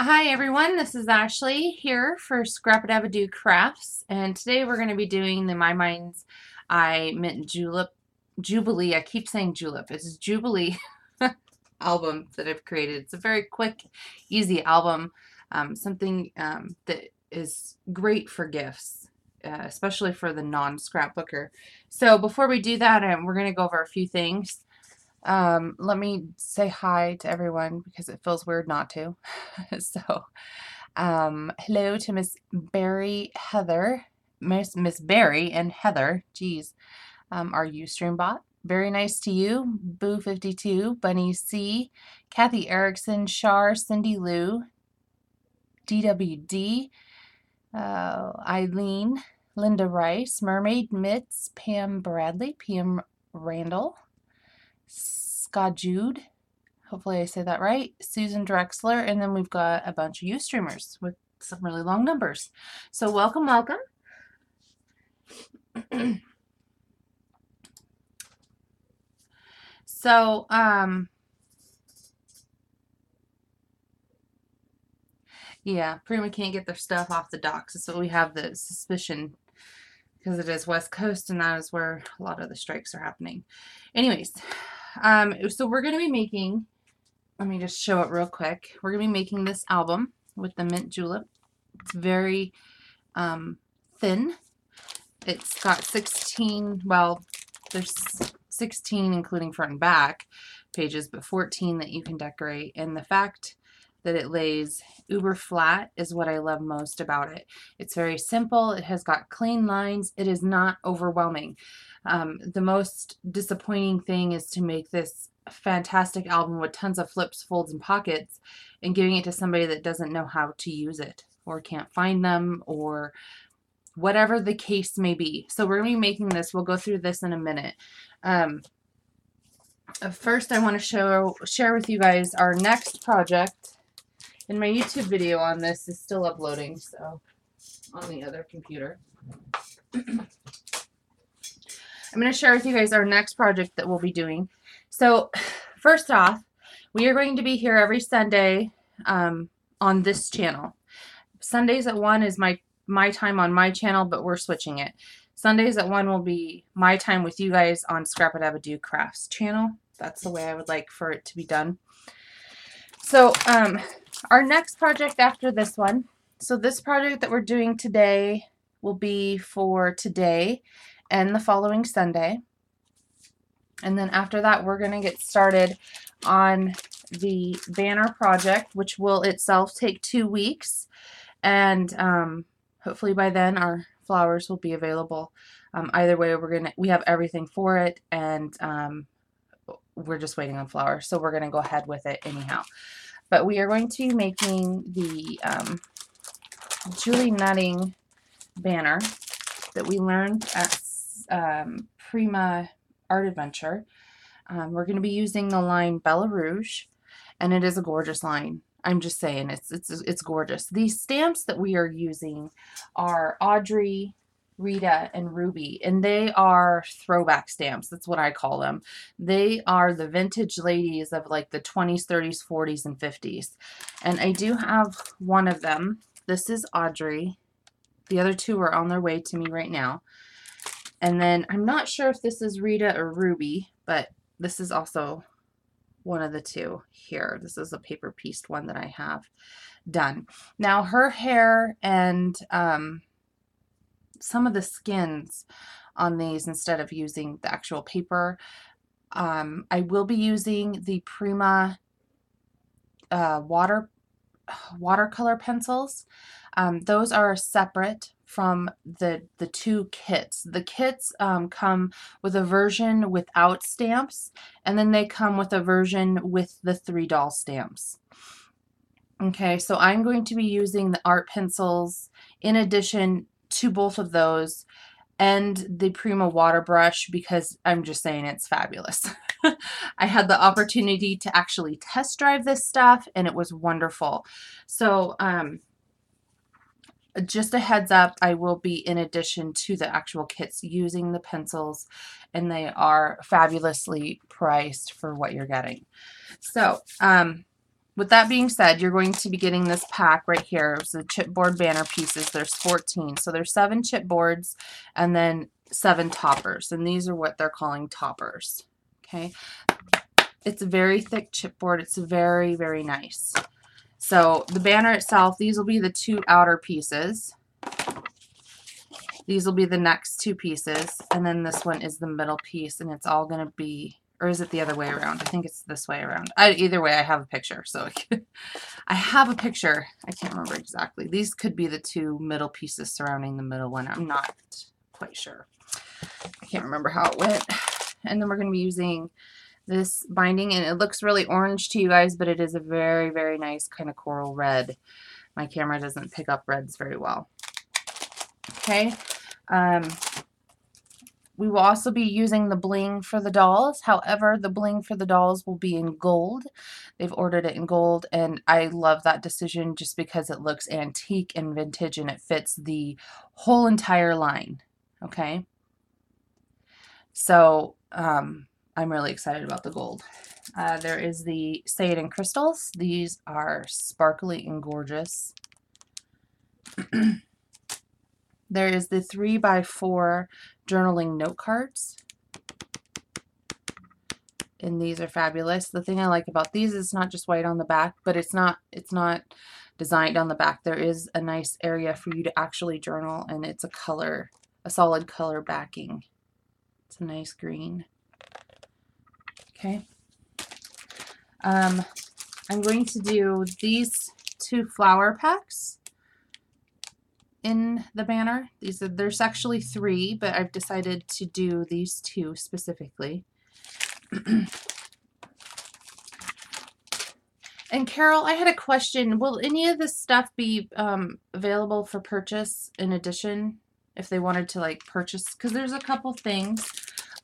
Hi everyone, this is Ashley here for Scrap-a-Dab-a-Doo Crafts, and today we're going to be doing the My Mind's Eye Mint Julep, Jubilee, I keep saying julep, it's Jubilee album that I've created. It's a very quick, easy album, something that is great for gifts, especially for the non-scrapbooker. So before we do that, we're going to go over a few things. Let me say hi to everyone because it feels weird not to. So, hello to Miss Barry Heather, Miss Barry and Heather. Geez, our Ustream bot. Very nice to you, Boo52, Bunny C, Kathy Erickson, Shar, Cindy Lou, DWD, Eileen, Linda Rice, Mermaid Mitts, Pam Bradley, PM Randall, Scott Jude, hopefully I say that right, Susan Drexler, and then we've got a bunch of Ustreamers with some really long numbers. So welcome, welcome. So, yeah, Prima can't get their stuff off the docks. So we have the suspicion because it is West Coast and that is where a lot of the strikes are happening. Anyways, so we're going to be making, let me just show it real quick. We're going to be making this album with the mint julep. It's very thin. It's got 16, well, there's 16 including front and back pages, but 14 that you can decorate. And the fact that it lays uber flat is what I love most about it. It's very simple. It has got clean lines. It is not overwhelming. The most disappointing thing is to make this fantastic album with tons of flips, folds, and pockets and giving it to somebody that doesn't know how to use it or can't find them or whatever the case may be. So we're going to be making this. We'll go through this in a minute. First, I want to share with you guys our next project. And my YouTube video on this is still uploading, so on the other computer. I'm going to share with you guys our next project that we'll be doing. So first off, we are going to be here every Sunday on this channel. Sundays at 1 is my time on my channel, but we're switching it. Sundays at 1 will be my time with you guys on Scrap-a-Dab-a-Doo Crafts channel. That's the way I would like for it to be done. So our next project after this one, so this project that we're doing today will be for today and the following Sunday. And then after that, we're going to get started on the banner project, which will itself take 2 weeks. And hopefully by then our flowers will be available. Either way, we have everything for it, and we're just waiting on flowers. So we're going to go ahead with it anyhow. But we are going to be making the Julie Nutting banner that we learned at Prima Art Adventure. We're going to be using the line Bella Rouge, and it is a gorgeous line. I'm just saying, it's gorgeous. These stamps that we are using are Audrey, Rita, and Ruby, and they are throwback stamps. That's what I call them. They are the vintage ladies of like the 20s, 30s, 40s, and 50s. And I do have one of them. This is Audrey. The other two are on their way to me right now. And then I'm not sure if this is Rita or Ruby, but this is also one of the two here. This is a paper pieced one that I have done. Now her hair and some of the skins on these, instead of using the actual paper, I will be using the Prima watercolor pencils. Those are separate from the two kits. The kits come with a version without stamps, and then they come with a version with the 3 doll stamps. Okay, so I'm going to be using the art pencils in addition to both of those and the Prima water brush because I'm just saying it's fabulous. I had the opportunity to actually test drive this stuff and it was wonderful. So just a heads up, I will be, in addition to the actual kits, using the pencils, and they are fabulously priced for what you're getting. So with that being said, you're going to be getting this pack right here. It's the chipboard banner pieces. There's 14. So there's 7 chipboards and then 7 toppers. And these are what they're calling toppers. Okay. It's a very thick chipboard. It's very, very nice. So the banner itself, these will be the 2 outer pieces. These will be the next 2 pieces. And then this one is the middle piece. And it's all going to be, or is it the other way around? I think it's this way around. Either way, I have a picture. So I have a picture. I can't remember exactly. These could be the 2 middle pieces surrounding the middle one. I'm not quite sure. I can't remember how it went. And then we're going to be using this binding, and it looks really orange to you guys, but it is a very, very nice kind of coral red. My camera doesn't pick up reds very well. Okay. We will also be using the bling for the dolls. However, the bling for the dolls will be in gold. They've ordered it in gold, and I love that decision just because it looks antique and vintage, and it fits the whole entire line. Okay. So, I'm really excited about the gold. There is the Say It in Crystals. These are sparkly and gorgeous. There is the 3x4 journaling note cards. And these are fabulous. The thing I like about these is it's not just white on the back, but it's not designed on the back. There is a nice area for you to actually journal, and it's a color, a solid color backing. It's a nice green. Okay. I'm going to do these 2 flower packs in the banner. There's actually 3, but I've decided to do these 2 specifically. And Carol, I had a question. Will any of this stuff be available for purchase in addition if they wanted to like purchase? Because there's a couple things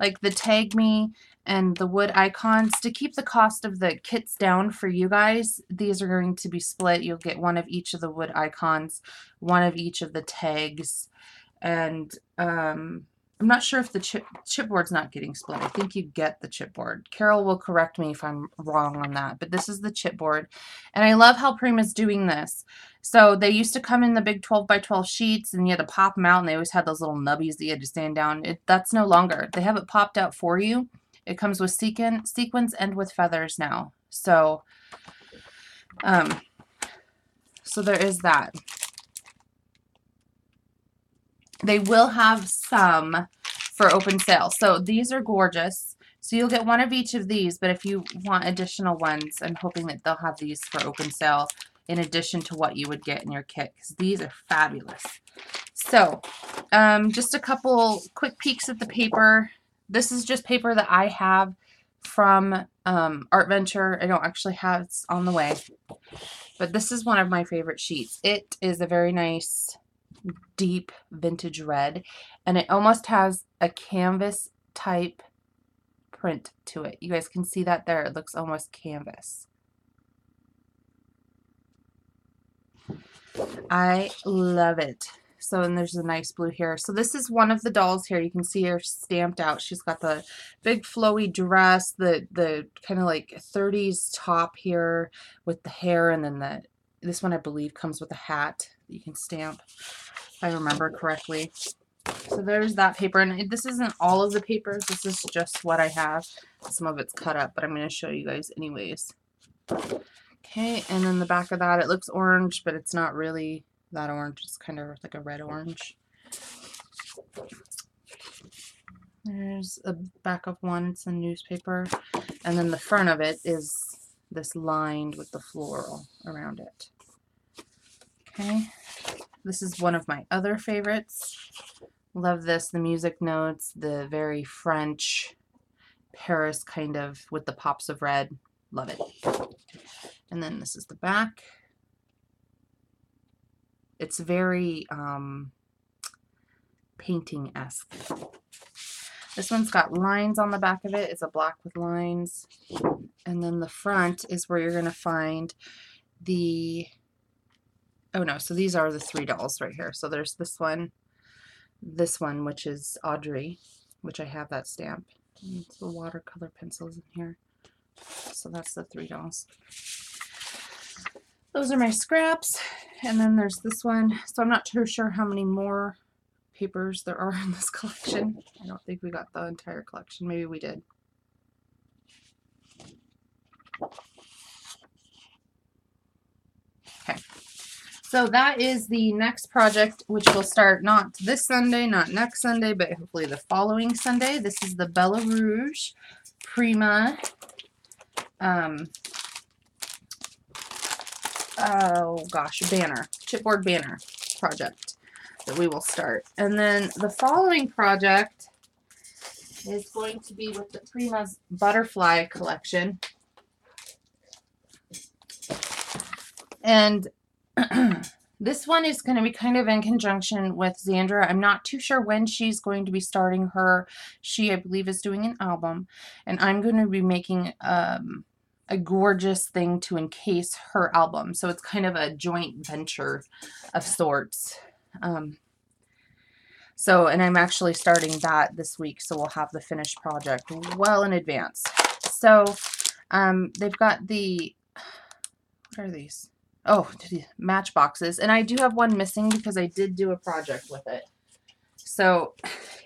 like the Tag Me and the wood icons. To keep the cost of the kits down for you guys, these are going to be split. You'll get one of each of the wood icons, one of each of the tags, and I'm not sure if the chipboard's not getting split. I think you get the chipboard. Carol will correct me if I'm wrong on that, but this is the chipboard. And I love how Prima's doing this. So they used to come in the big 12x12 sheets, and you had to pop them out, and they always had those little nubbies that you had to stand down. That's no longer. They have it popped out for you. It comes with sequins and with feathers now. So, so there is that. They will have some for open sale. So these are gorgeous. So you'll get one of each of these, but if you want additional ones, I'm hoping that they'll have these for open sale in addition to what you would get in your kit, because these are fabulous. So just a couple quick peeks at the paper. This is just paper that I have from Art Venture. I don't actually have it on the way, but this is one of my favorite sheets. It is a very nice deep vintage red, and it almost has a canvas type print to it. You guys can see that there. It looks almost canvas. I love it. So, and there's a nice blue here. So this is one of the dolls here. You can see her stamped out. She's got the big flowy dress, the kind of like 30s top here with the hair, and then this one I believe comes with a hat that you can stamp, if I remember correctly. So there's that paper, and this isn't all of the papers. This is just what I have. Some of it's cut up, but I'm going to show you guys anyways. Okay, and then the back of that, it looks orange, but it's not really that orange. It's kind of like a red orange. There's a back of one. It's a newspaper, and then the front of it is this lined with the floral around it. Okay, this is one of my other favorites. Love this, the music notes, the very French Paris kind of with the pops of red. Love it. And then this is the back. It's very painting-esque. This one's got lines on the back of it. It's a black with lines. And then the front is where you're going to find the, oh no, so these are the 3 dolls right here. So there's this one, which is Audrey, which I have that stamp. And the watercolor pencils in here. So that's the 3 dolls. those are my scraps. And then there's this one. So I'm not too sure how many more papers there are in this collection. I don't think we got the entire collection. Maybe we did. Okay. So that is the next project, which will start not this Sunday, not next Sunday, but hopefully the following Sunday. This is the Bella Rouge Prima oh gosh, banner, chipboard banner project that we will start. And then the following project is going to be with the Prima's butterfly collection. And this one is going to be kind of in conjunction with Xandra. I'm not too sure when she's going to be starting her. She, I believe, is doing an album. And I'm going to be making a gorgeous thing to encase her album. So it's kind of a joint venture of sorts. And I'm actually starting that this week. So we'll have the finished project well in advance. So they've got the, what are these? Oh, matchboxes. And I do have one missing because I did do a project with it. So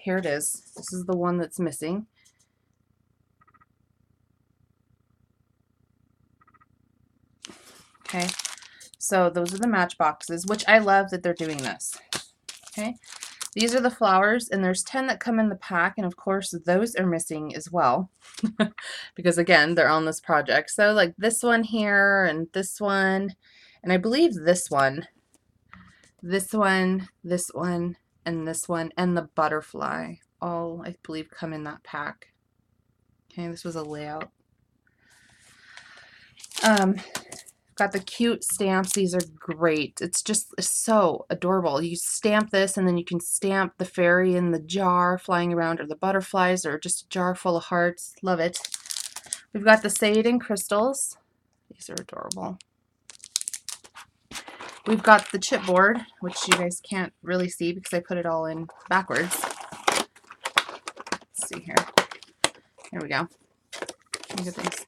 here it is. This is the one that's missing. Okay. So those are the matchboxes, which I love that they're doing this. Okay. These are the flowers, and there's 10 that come in the pack, and of course those are missing as well because again, they're on this project. So like this one here and this one, and I believe this one, and this one, and the butterfly all, I believe, come in that pack. Okay, this was a layout. Got the cute stamps. These are great. It's just so adorable. You stamp this, and then you can stamp the fairy in the jar flying around, or the butterflies, or just a jar full of hearts. Love it. We've got the Seyden crystals. These are adorable. We've got the chipboard, which you guys can't really see because I put it all in backwards. Let's see here. Here we go. Look at these.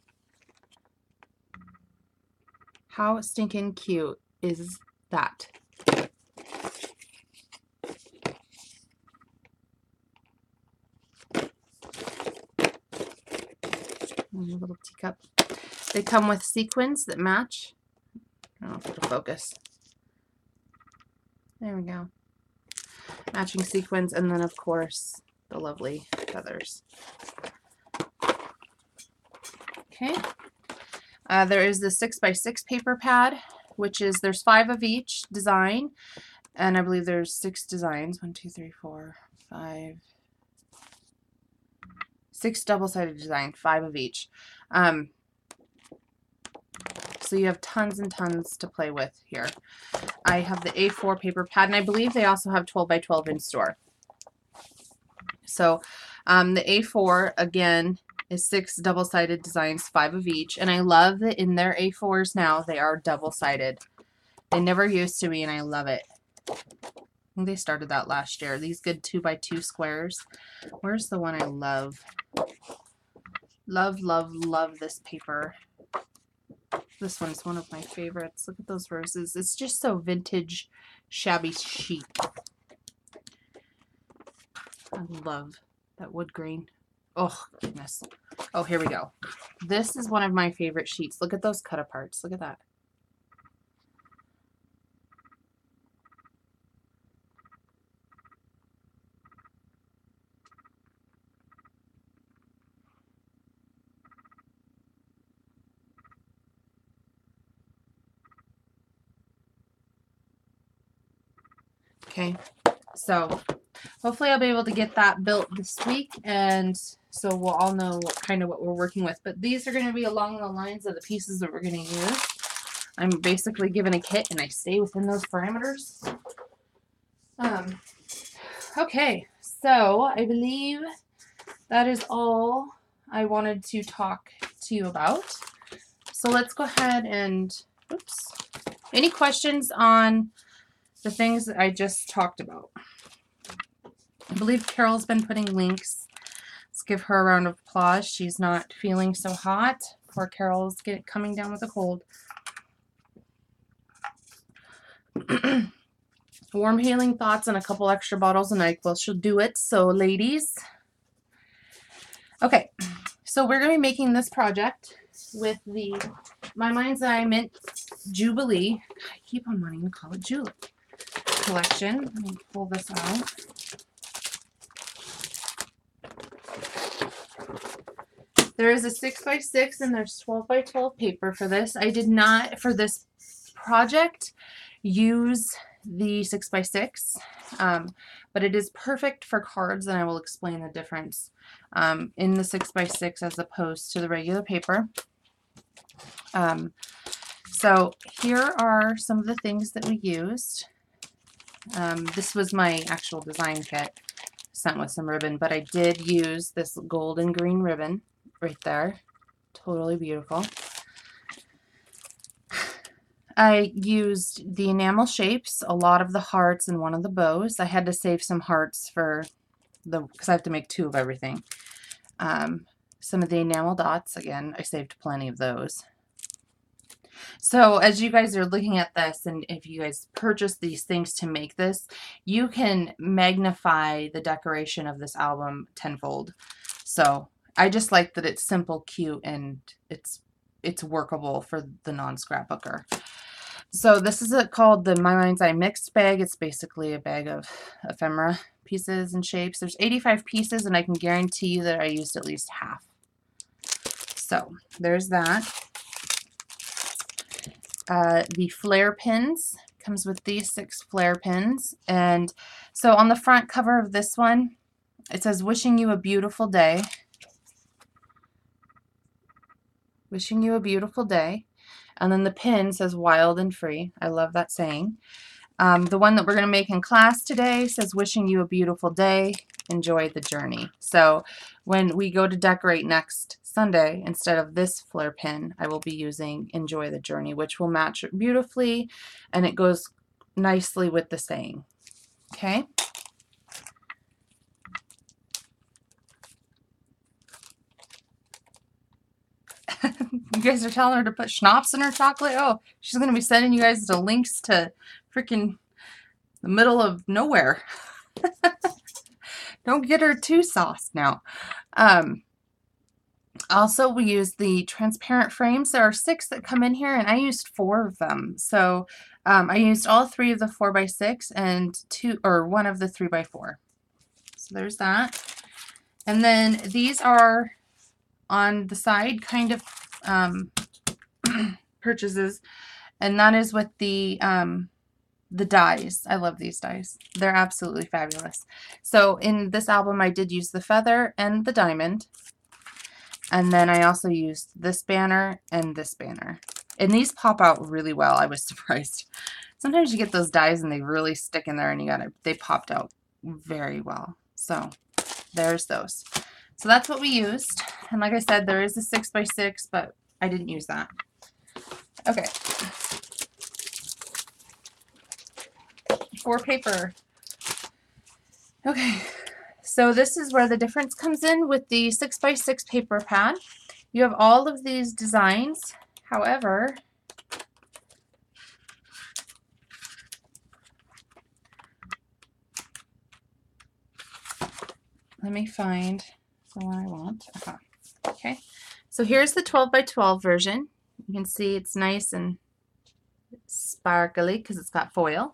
How stinking cute is that? A little teacup. They come with sequins that match. I don't know if it'll focus. There we go. Matching sequins, and then of course the lovely feathers. Okay. There is the 6x6 paper pad, which is, there's 5 of each design, and I believe there's 6 designs. 1, 2, 3, 4, 5, 6 double-sided designs, 5 of each. So you have tons and tons to play with here. I have the A4 paper pad, and I believe they also have 12 by 12 in store. So the A4, again, is 6 double-sided designs, 5 of each. And I love that in their A4s now, they are double-sided. They never used to be, and I love it. I think they started that last year. These good 2 by 2 squares. Where's the one I love? Love, love, love this paper. This one's one of my favorites. Look at those roses. It's just so vintage, shabby chic. I love that wood green. Oh, goodness. Oh, here we go. This is one of my favorite sheets. Look at those cut aparts. Look at that. Okay, so hopefully I'll be able to get that built this week, and so we'll all know what we're working with. But these are going to be along the lines of the pieces that we're going to use. I'm basically given a kit, and I stay within those parameters. Okay, so I believe that is all I wanted to talk to you about. So let's go ahead and, oops. Any questions on the things that I just talked about? I believe Carol's been putting links. Let's give her a round of applause. She's not feeling so hot. Poor Carol's coming down with a cold. Warm healing thoughts and a couple extra bottles of NyQuil should do it. So ladies, okay, so we're going to be making this project with the My Mind's Eye Mint Jubalee. I keep on wanting to call it Jubilee collection. Let me pull this out. There is a 6x6 and there's 12x12 paper for this. I did not, for this project, use the 6x6, but it is perfect for cards, and I will explain the difference in the 6x6 as opposed to the regular paper. So here are some of the things that we used. This was my actual design kit sent with some ribbon, but I did use this gold and green ribbon right there. Totally beautiful. I used the enamel shapes, a lot of the hearts, and one of the bows. I had to save some hearts for because I have to make 2 of everything. Some of the enamel dots, again, I saved plenty of those. So as you guys are looking at this, and if you guys purchase these things to make this, you can magnify the decoration of this album tenfold. So I just like that it's simple, cute, and it's workable for the non-scrapbooker. So this is called the My Mind's Eye Mixed Bag. It's basically a bag of ephemera pieces and shapes. There's 85 pieces, and I can guarantee you that I used at least half. So there's that. The flare pins comes with these 6 flare pins. And so on the front cover of this one, it says, "Wishing you a beautiful day." Wishing you a beautiful day. And then the pin says "Wild and Free." I love that saying. The one that we're going to make in class today says, "Wishing you a beautiful day. Enjoy the journey." So when we go to decorate next Sunday, instead of this flare pin, I will be using "Enjoy the Journey," which will match beautifully, and it goes nicely with the saying. Okay? You guys are telling her to put schnapps in her chocolate? Oh, she's going to be sending you guys the links to freaking the middle of nowhere. Don't get her too sauced now. Also, we use the transparent frames. There are 6 that come in here, and I used 4 of them. So I used all 3 of the 4x6 and 1 of the 3x4. So there's that. And then these are on the side kind of purchases, and that is with the dies. I love these dies. They're absolutely fabulous. So in this album, I did use the feather and the diamond. And then I also used this banner and this banner. And these pop out really well. I was surprised. Sometimes you get those dies and they really stick in there, and they popped out very well. So there's those. So that's what we used. And like I said, there is a 6x6, but I didn't use that. Okay. For paper. Okay. So this is where the difference comes in with the 6x6 paper pad. You have all of these designs. However, let me find the one I want. Okay. So here's the 12x12 version. You can see it's nice and sparkly because it's got foil.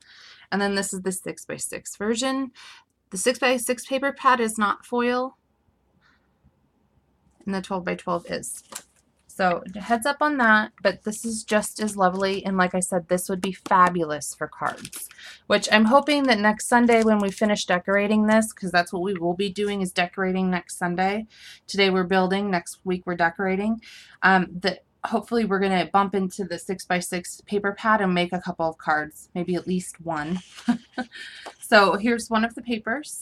And then this is the 6x6 version. The 6x6 paper pad is not foil, and the 12x12 is. So heads up on that, but this is just as lovely, and like I said, this would be fabulous for cards, which I'm hoping that next Sunday when we finish decorating this, because that's what we will be doing, is decorating next Sunday. Today we're building, next week we're decorating, that hopefully we're going to bump into the 6x6 paper pad and make a couple of cards, maybe at least one. So here's one of the papers,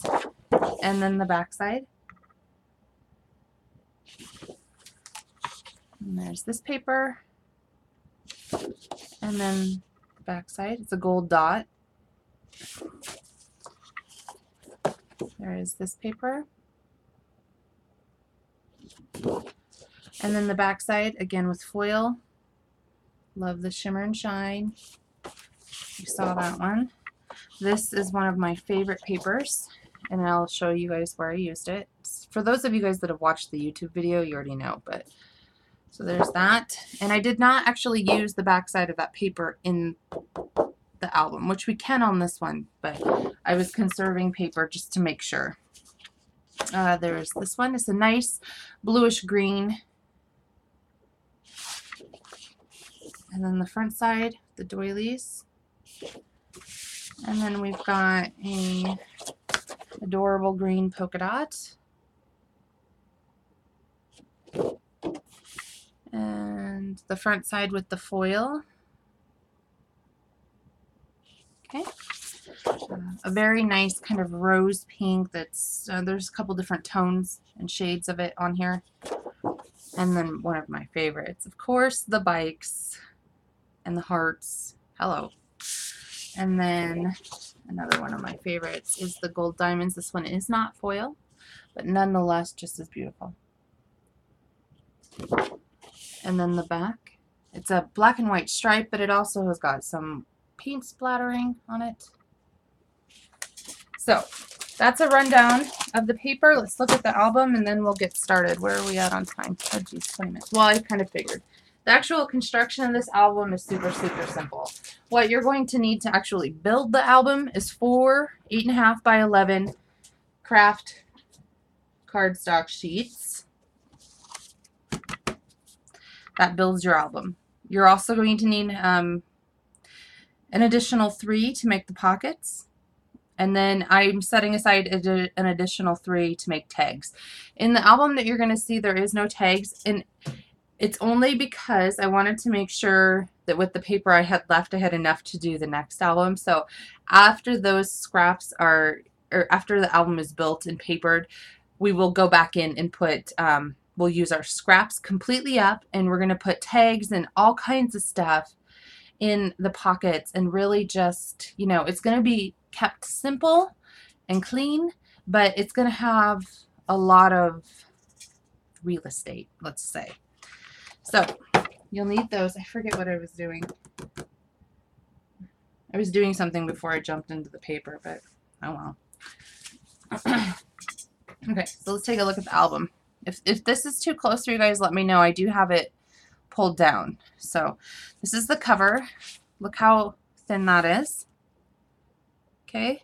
and then the back side. And there's this paper, and then the back side. It's a gold dot. There is this paper. And then the back side, again with foil. Love the shimmer and shine. You saw that one. This is one of my favorite papers, and I'll show you guys where I used it. For those of you guys that have watched the YouTube video, you already know, but so there's that. And I did not actually use the back side of that paper in the album, which we can on this one, but I was conserving paper just to make sure. There's this one. It's a nice bluish green. And then the front side, the doilies. And then we've got a adorable green polka dot. And the front side with the foil. Okay. A very nice kind of rose pink that's, there's a couple different tones and shades of it on here. And then one of my favorites, of course, the bikes and the hearts. Hello. And then another one of my favorites is the gold diamonds. This one is not foil, but nonetheless just as beautiful. And then the back. It's a black and white stripe, but it also has got some paint splattering on it. So that's a rundown of the paper. Let's look at the album and then we'll get started. Where are we at on time? Oh geez, 20 minutes. Well, I kind of figured. The actual construction of this album is super, super simple. What you're going to need to actually build the album is 4 8.5 by 11 craft cardstock sheets. That builds your album. You're also going to need an additional 3 to make the pockets. And then I'm setting aside an additional 3 to make tags. In the album that you're going to see, there is no tags. And it's only because I wanted to make sure that with the paper I had left, I had enough to do the next album. So after those scraps are, or after the album is built and papered, we will go back in and put, we'll use our scraps completely up, and we're going to put tags and all kinds of stuff in the pockets, and really just, you know, it's going to be kept simple and clean, but it's going to have a lot of real estate, let's say. So you'll need those. I forget what I was doing. I was doing something before I jumped into the paper, but oh well. Okay, so let's take a look at the album. If this is too close for you guys, let me know. I do have it pulled down. So this is the cover. Look how thin that is. Okay.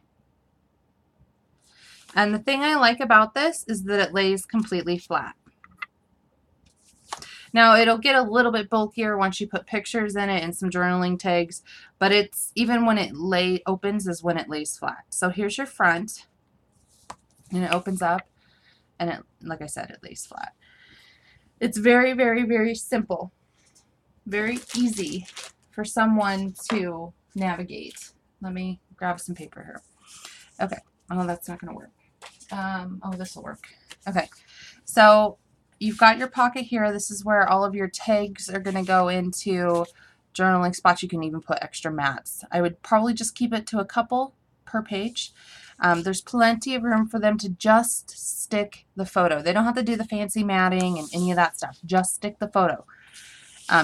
And the thing I like about this is that it lays completely flat. Now it'll get a little bit bulkier once you put pictures in it and some journaling tags, but it's even when it opens is when it lays flat. So here's your front, and it opens up, and it, like I said, it lays flat. It's very, very, very simple, very easy for someone to navigate. Let me grab some paper here. Okay. Oh, that's not going to work. Oh, this will work. Okay. So you've got your pocket here. This is where all of your tags are going to go into journaling spots. You can even put extra mats. I would probably just keep it to a couple per page. There's plenty of room for them to just stick the photo. They don't have to do the fancy matting and any of that stuff. Just stick the photo.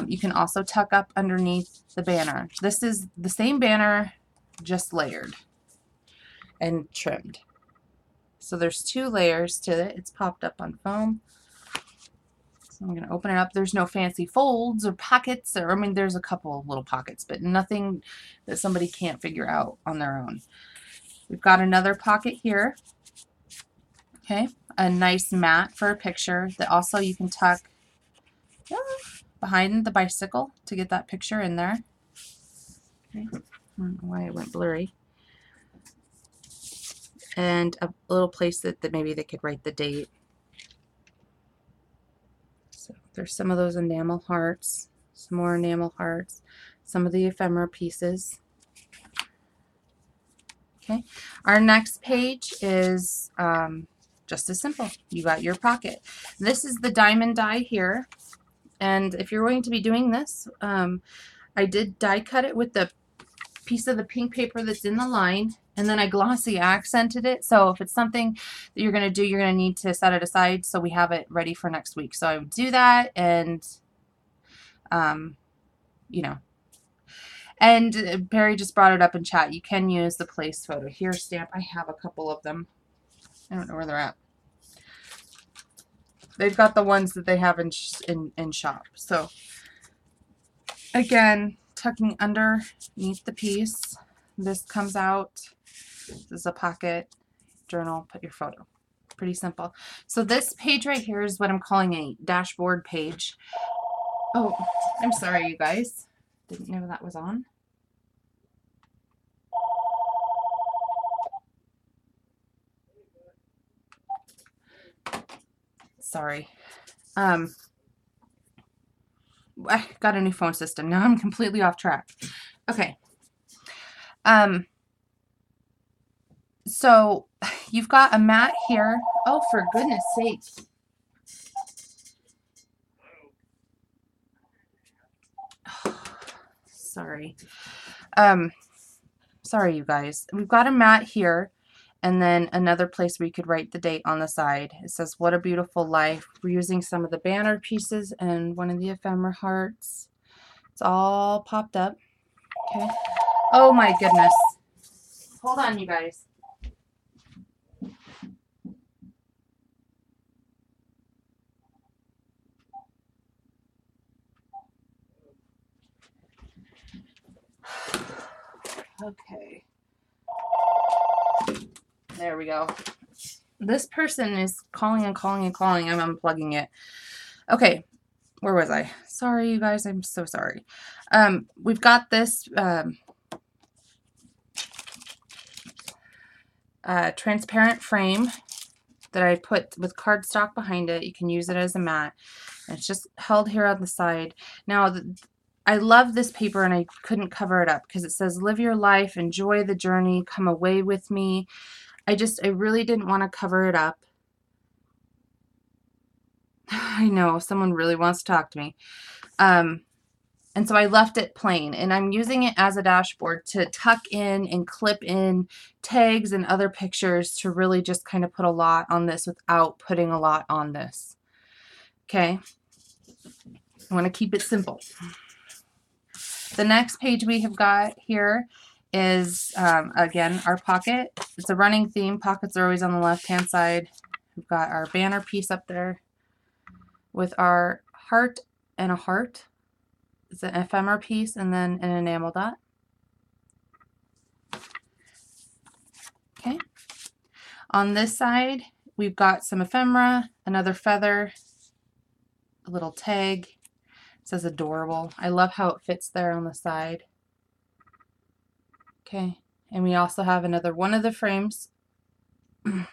You can also tuck up underneath the banner. This is the same banner, just layered and trimmed. So there's 2 layers to it. It's popped up on foam. So I'm going to open it up. There's no fancy folds or pockets, or I mean, there's a couple of little pockets, but nothing that somebody can't figure out on their own. We've got another pocket here. Okay, a nice mat for a picture that also you can tuck behind the bicycle to get that picture in there. Okay. I don't know why it went blurry. And a little place that maybe they could write the date. So there's some of those enamel hearts, some more enamel hearts, some of the ephemera pieces. Okay, our next page is just as simple. You got your pocket. This is the diamond die here, and if you're going to be doing this, I did die cut it with the piece of the pink paper that's in the line, and then I glossy accented it. So if it's something that you're going to do, you're going to need to set it aside so we have it ready for next week. So I would do that, and you know, And Barry just brought it up in chat. You can use the place photo. Here, stamp. I have a couple of them. I don't know where they're at. They've got the ones that they have in shop. So, again, tucking underneath the piece. This comes out. This is a pocket journal. Put your photo. Pretty simple. So this page right here is what I'm calling a dashboard page. Oh, I'm sorry, you guys. Didn't know that was on. Sorry. I got a new phone system. Now I'm completely off track. Okay. So you've got a mat here. Oh, for goodness sake. Sorry. Sorry, you guys. We've got a mat here, and then another place where you could write the date on the side. It says, "What a Beautiful Life." We're using some of the banner pieces and one of the ephemera hearts. It's all popped up. Okay. Oh my goodness. Hold on, you guys. Okay. There we go. This person is calling and calling and calling. I'm unplugging it. Okay. Where was I? Sorry, you guys. I'm so sorry. We've got this transparent frame that I put with cardstock behind it. You can use it as a mat. And it's just held here on the side. Now, I love this paper, and I couldn't cover it up because it says, "Live your life, enjoy the journey, come away with me." I really didn't want to cover it up. I know, someone really wants to talk to me. And so I left it plain, and I'm using it as a dashboard to tuck in and clip in tags and other pictures to really just kind of put a lot on this without putting a lot on this. Okay. I want to keep it simple. The next page we have got here is, again, our pocket. It's a running theme. Pockets are always on the left-hand side. We've got our banner piece up there with our heart and a heart. It's an ephemera piece and then an enamel dot. Okay. On this side, we've got some ephemera, another feather, a little tag. It says adorable. I love how it fits there on the side. Okay. And we also have another one of the frames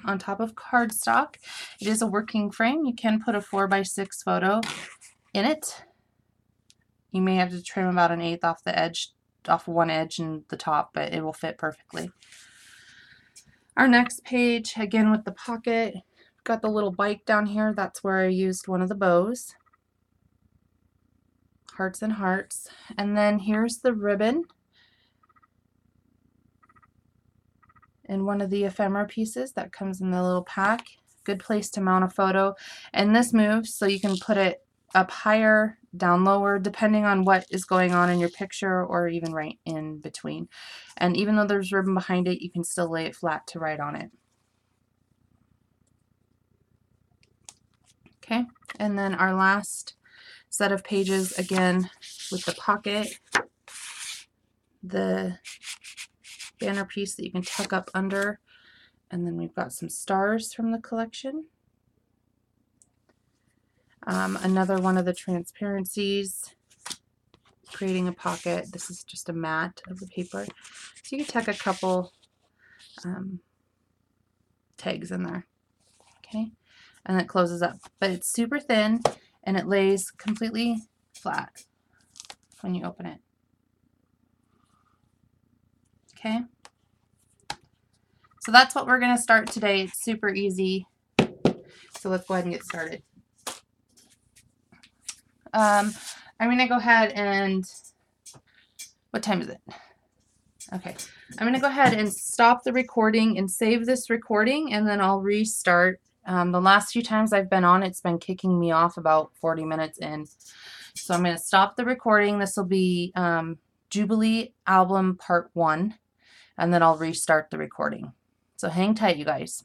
on top of cardstock. It is a working frame. You can put a 4x6 photo in it. You may have to trim about 1/8 off the edge, off one edge and the top, but it will fit perfectly. Our next page, again with the pocket, got the little bike down here. That's where I used one of the bows. Hearts and hearts. And then here's the ribbon and one of the ephemera pieces that comes in the little pack. Good place to mount a photo. And this moves so you can put it up higher, down lower, depending on what is going on in your picture, or even right in between. And even though there's ribbon behind it, you can still lay it flat to write on it. Okay, and then our last set of pages, again with the pocket, the banner piece that you can tuck up under, and then we've got some stars from the collection. Another one of the transparencies, creating a pocket. This is just a mat of the paper. So you can tuck a couple tags in there. Okay, and it closes up. But it's super thin, and it lays completely flat when you open it. Okay, so that's what we're going to start today. It's super easy. So let's go ahead and get started. I'm going to go ahead and, what time is it? Okay, I'm going to go ahead and stop the recording and save this recording, and then I'll restart. The last few times I've been on, it's been kicking me off about 40 minutes in. So I'm going to stop the recording. This will be Jubalee album part 1, and then I'll restart the recording. So hang tight, you guys.